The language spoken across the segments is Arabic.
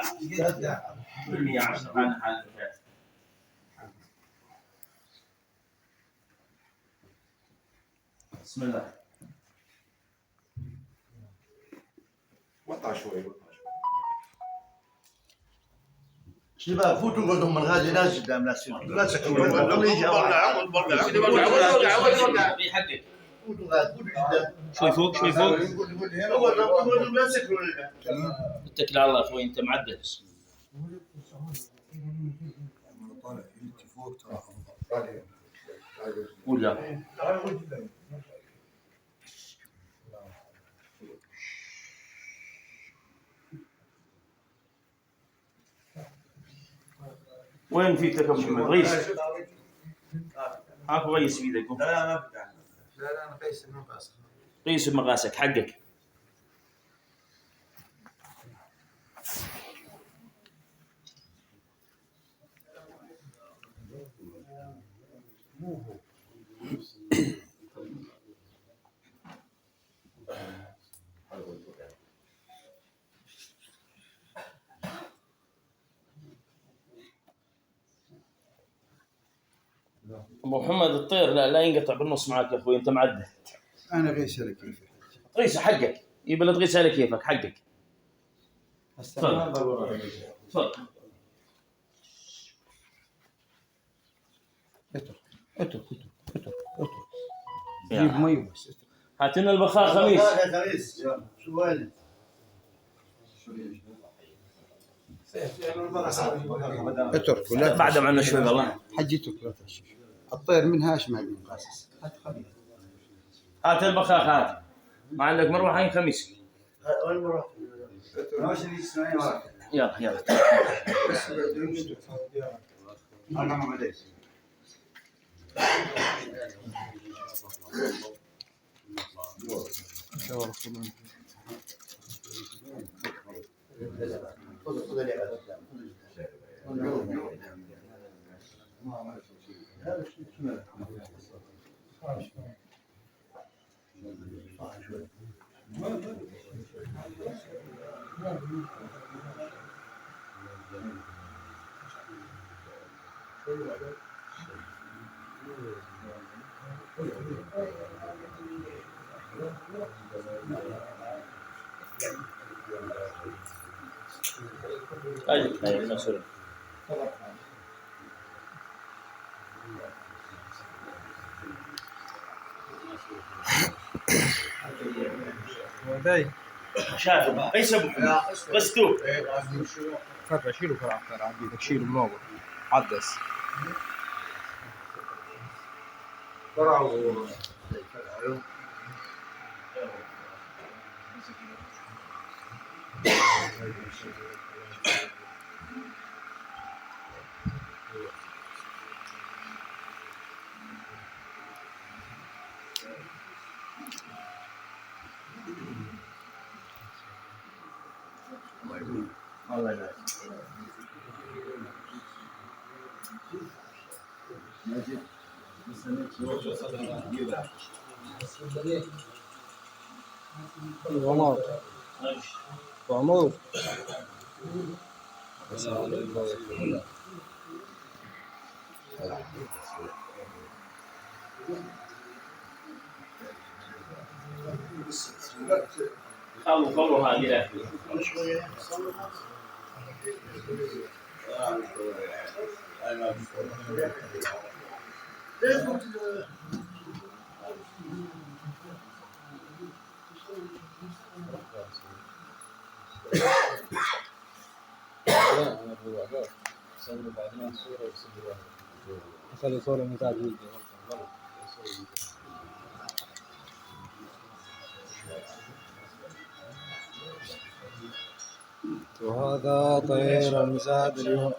خبرني يا عبد عن حال الزكاة. بسم الله. وطع شوي. شباب فوتوا قولهم من غادي ناس قدام ناس لا تسكتوا في حقك. شوي فوق شوي فوق. اتكل على الله اخوي انت معدل. قول يا وين في تكبر رئيس؟ هاكو رئيس بيدك. لا ما بدي. لا انا قيس المقاس. قيس بمقاسك حقك. ابو محمد الطير لا ينقطع بالنص معك يا اخوي انت معدل. انا غير على كيفك. تقيسه حقك يبقى تقيس على كيفك حقك. تفضل. اترك جيب مي بس. هات لنا البخار خميس. شو هذا؟ اترك ولا بعد معنا شوي والله. حجيتك لا تشوف. الطير منها ايش ما المقاس. هات البخار هات. ما عندك مروحه خميس. وين مروح؟ يلا انا ما بديت. اي مسؤول. وداي شاف قيس ابو محمد بس تو فرع شيله فرع عبيدك شيله منور عدس وعمر خلوا هذه لا خلي صورة متاع فيديو وهذا طير المساعد اليوم.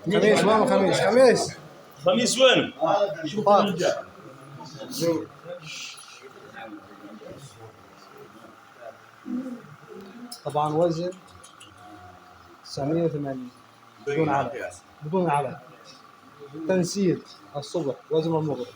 خميس ماما خميس وين؟ طبعا وزن 980 بدون علم تنسيق الصبح وزن المغرب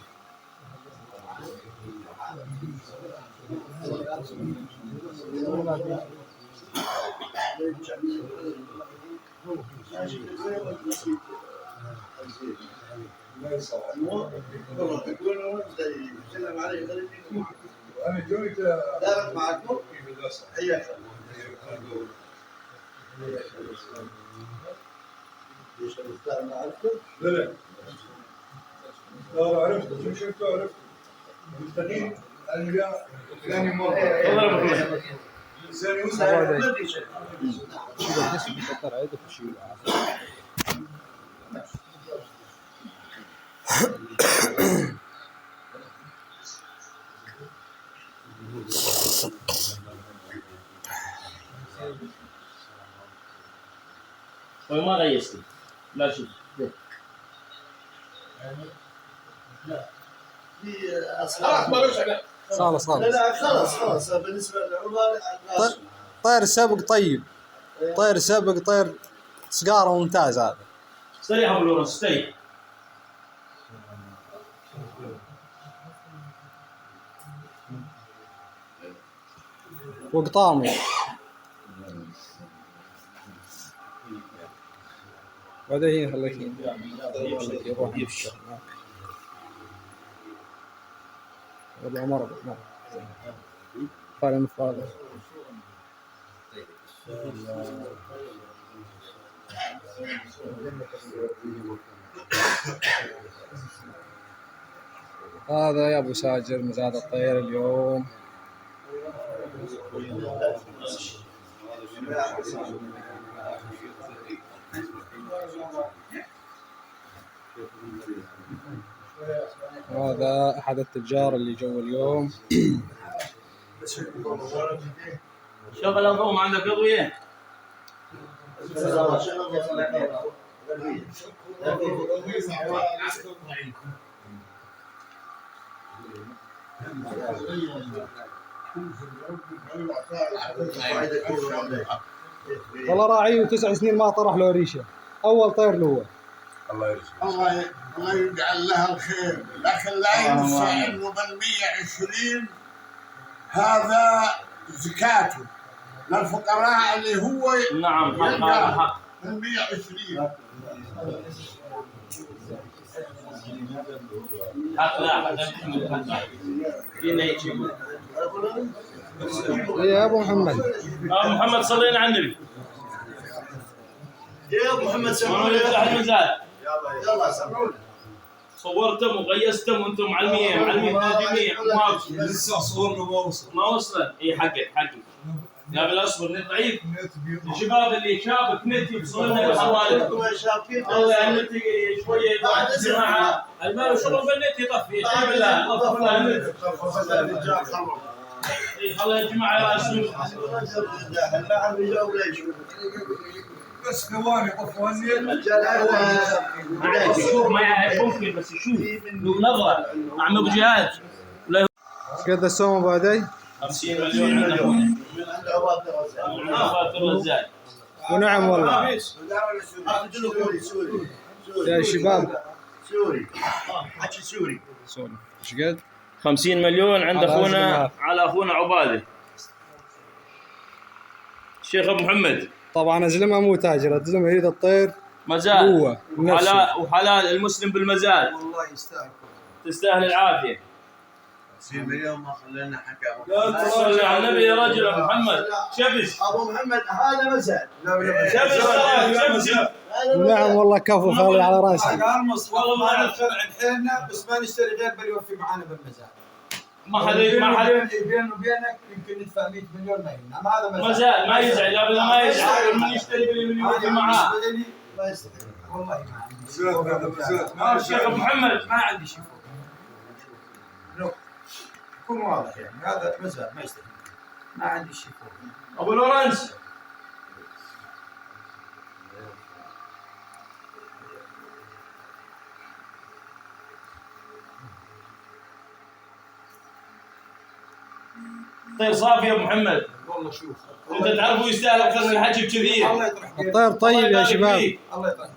انا جويت دارت معكم حياك ليش المختار ما عرفته؟ لا لا عرفت شو شفته عرفت مستقيم الانبياء ثاني مره ثاني هذا شيل الجسم يكثر عيدك وشيل ما غيستي لا شوف في اصحاب خلاص لا لا خلاص بالنسبه للعمال الناس طير سابق طيب طير سابق طير سقاره ممتاز هذا استريح ابو لورنس استريح. وقطامي بعدين خليك يروح يفشل والله مرض فعلا فاضي هذا يا ابو ساجر مزاد الطير اليوم هذا احد التجار اللي جو اليوم. شغل الضوء، ما عندك اضويه؟ والله راعي و9 سنين ما طرح له ريشه، اول طير له هو. الله يرزقك. الله يجعل لها الخير، لكن لا ينسى انه بال 120 هذا زكاته للفقراء اللي هو نعم حق هذا حق. بال 120 حق لا حق فينا يجيبوا. يا ابو محمد محمد صلينا على النبي. يا ابو محمد ما سمعوني يفتح المزاد. يلا سمعوني صورتم وقيستم وانتم معلمين ناجمين لسه صورنا ما وصل. اي حقك يا بالاصبر نت ضعيف. الشباب اللي شافك نت يوصل لنا الحوالي. الله النت شويه بعد الجماعه المال وشغل بالنت يطفي. ايش بالله طفوا النت. اي خلوا يا جماعه يراسلون. بس ثواني طفوا النت. يشوف ما ممكن بس يشوف له نظره. عم ابو جهاد قد السوم ابو عدي 50 مليون عندنا من عباد الرزاق. ونعم والله يا شباب. سوري حكي سوري سوري ايش قد 50 مليون عند اخونا على اخونا عباده. الشيخ ابو محمد طبعا ازلمه مو تاجر، ازلمه يريد الطير مزاد هو وحلال المسلم بالمزاد. والله يستاهل تستاهل العافيه. 50 مليون ما خلينا حكى لا تصلي على النبي يا رجل. ابو محمد شبش ابو محمد هذا مزاد شبش نعم والله كفو خالي على راسي. والله ما نعرف شرع حيلنا بس ما نشتري غير بل يوفي معانا بالمزاد. ما حدا بيني وبينك يمكن ندفع 100 مليون ما يهمنا، اما هذا مزاد ما يزعل ابدا ما يزعل. من يشتري بالمليون معاه. ما يستحق والله ما عندي مزاد. هذا مزاد. الشيخ ابو محمد ما عندي شيء فوق. يكون واضح يعني هذا مزاد ما يستحق، ما عندي شيء فوق. ابو لورنس طير صافي يا ابو محمد. والله شوف انت تعرفوا يستاهل اكثر من الحجم كثير. الله يطرح بينك. الطير طيب يا شباب. الله يطرح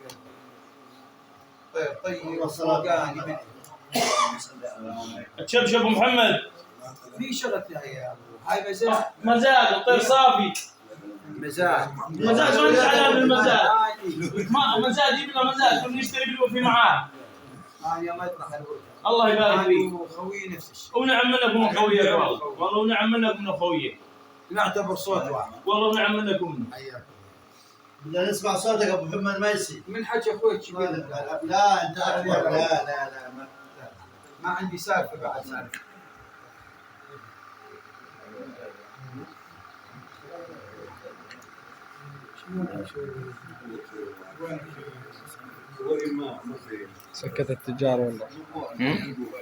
بينك. طيب والصلاة تشبش ابو محمد. في شغلتها يا ابو، هاي مزاج. مزاج الطير صافي. مزاج مزاج ما نزعلان من المزاج. ما مزاج يبقى مزاج نشتري بالوفي معاه. يا ما يطرح الورقه. الله يبارك فيك. خوي نفس الشيء. ونعم منكم اخويا والله ونعم منكم اخويا. نعتبر صوت واحد. والله ونعم منكم. بدنا نسمع صوتك ابو محمد ميسي. من حكي اخوي الكبير. لا انت اكبر. لا ما عندي سالفه بعد سالفه. سكت التجار والله.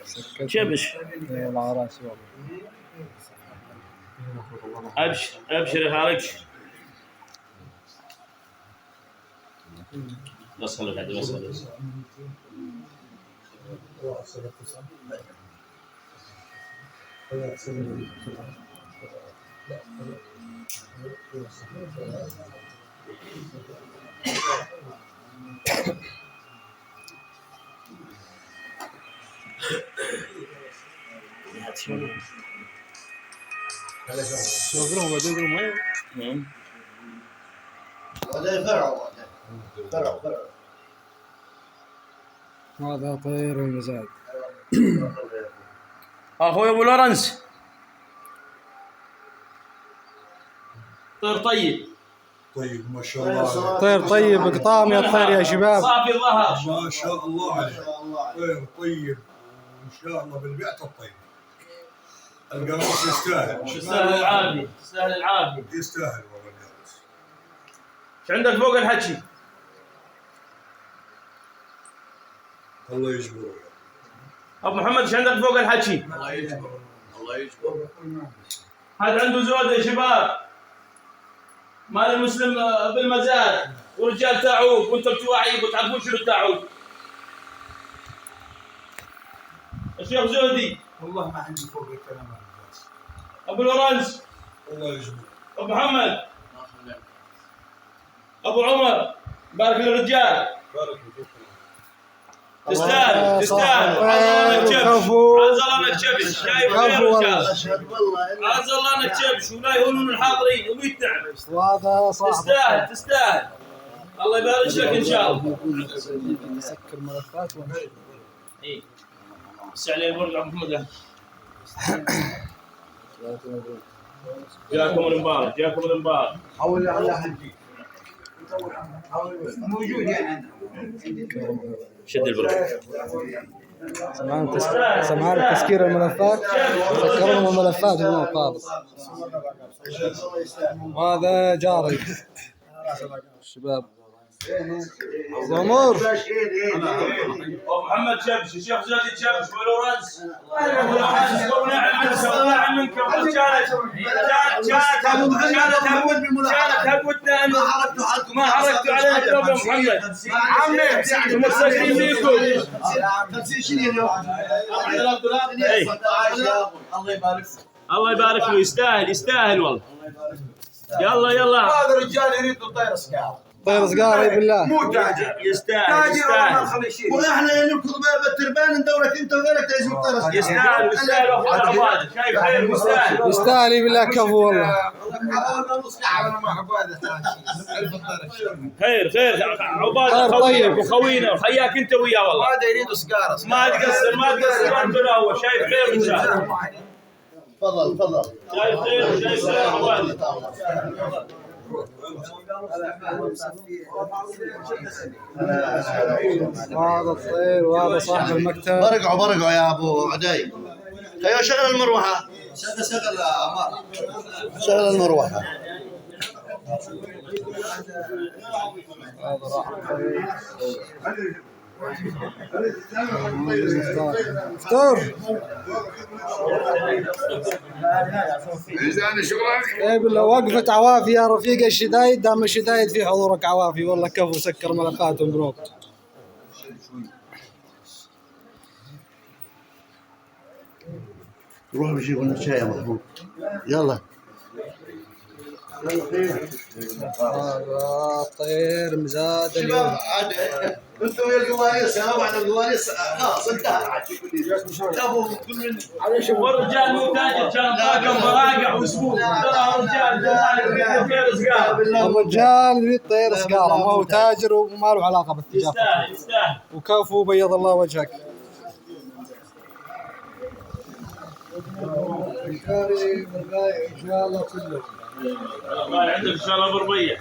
سكت شبش. العراس والله. ابشر ابشر يا خالد. بس خليك عادي بس خليك. شوفوا بعدين يقولوا ما ولا فرع هذا طير المزاج. اخوي ابو لورنس. طير طيب. طيب ما شاء الله. طير طيب قطام يا الطير يا شباب. صافي الظهر. ما شاء الله عليك. طيب طيب ان شاء الله بالبيعة الطيب. القراص يستاهل. يستاهل العافيه. يستاهل العافيه. يستاهل والله القراص. ايش عندك فوق الحكي؟ الله يجبره. ابو محمد ايش عندك فوق الحكي؟ الله يجبر. الله يجبر. هذا عنده زود يا شباب. مال المسلم بالمزاج ورجال تاعوك وانتم توعيك وتعرفون شنو تاعوك. الشيخ زودي. والله ما عندي فوق الكلام هذا. ابو لورنس. الله يجبره. ابو محمد. ابو عمر. بارك للرجال. بارك فيك. تستاهل تستاهل. عز الله انك جبش شايف غير رجال. عز الله انك جبش ولا يهونون الحاضرين وبيتعب. وهذا صاحب تستاهل تستاهل. الله يبارك لك ان شاء الله. نسكر ملفات ونشوف. اي بس عليه الورق ابو محمد. جاكم المبارك جاكم المبارك. حول على حدي. موجود يعني عندنا. شد البرد. سمعان تسكير الملفات. سكرهم الملفات هنا خالص. وهذا جاري الشباب. زمور ابو محمد شبش الشيخ زادي شبش ولورنس. ونعم منك كانت هبوتنا ما حركتوا علينا اليوم يا محمد. عمي ومساكين ليكم. 50 شيء اليوم. الله يبارك. الله يبارك له يستاهل يستاهل والله. يلا يلا. هذا الرجال يريد طير سكار. طير صقاري بالله. مو تاجر. يستاهل يستاهل. واحنا نركض بالتربان ندورك انت وغيرك لازم الطير. يستاهل يستاهل اخوان عباد. شايف خير يستاهل. يستاهل بالله كفو والله. خير خير عباد طيب وخوينا وحياك انت وياه والله. هذا يريد سكارة. ما تقصر ما تقصر انت لا هو شايف خير ان شاء الله. تفضل شايف خير شايف خير عباد. وهذا الطير وهذا صاحب المكتب. برقعوا يا ابو عدي. ايوه شغل المروحه. شغل عمار. شغل المروحه. هذا راح فطور. ميزان شغلك. اي بالله وقفة عوافي يا رفيق الشدايد. دام الشدايد في حضورك عوافي والله كفو. سكر ملفاتهم بنوك. روح بجيب لنا شاي يا محمود. يلا هذا طير مزاد شباب اليوم. عاد انتم يا القوانيس يا ربع القوانيس خلاص انتهى. شافوا كل من والرجال مو تاجر كان طاقم براقع وزبون ترى رجال جمال رزقان الرجال يطير سقاره، ما هو تاجر وما له علاقه بالتجاره. يستاهل يستاهل. وكفو بيض الله وجهك. الكاري والبايع ان شاء الله كله. عندك ان شاء الله بربيه.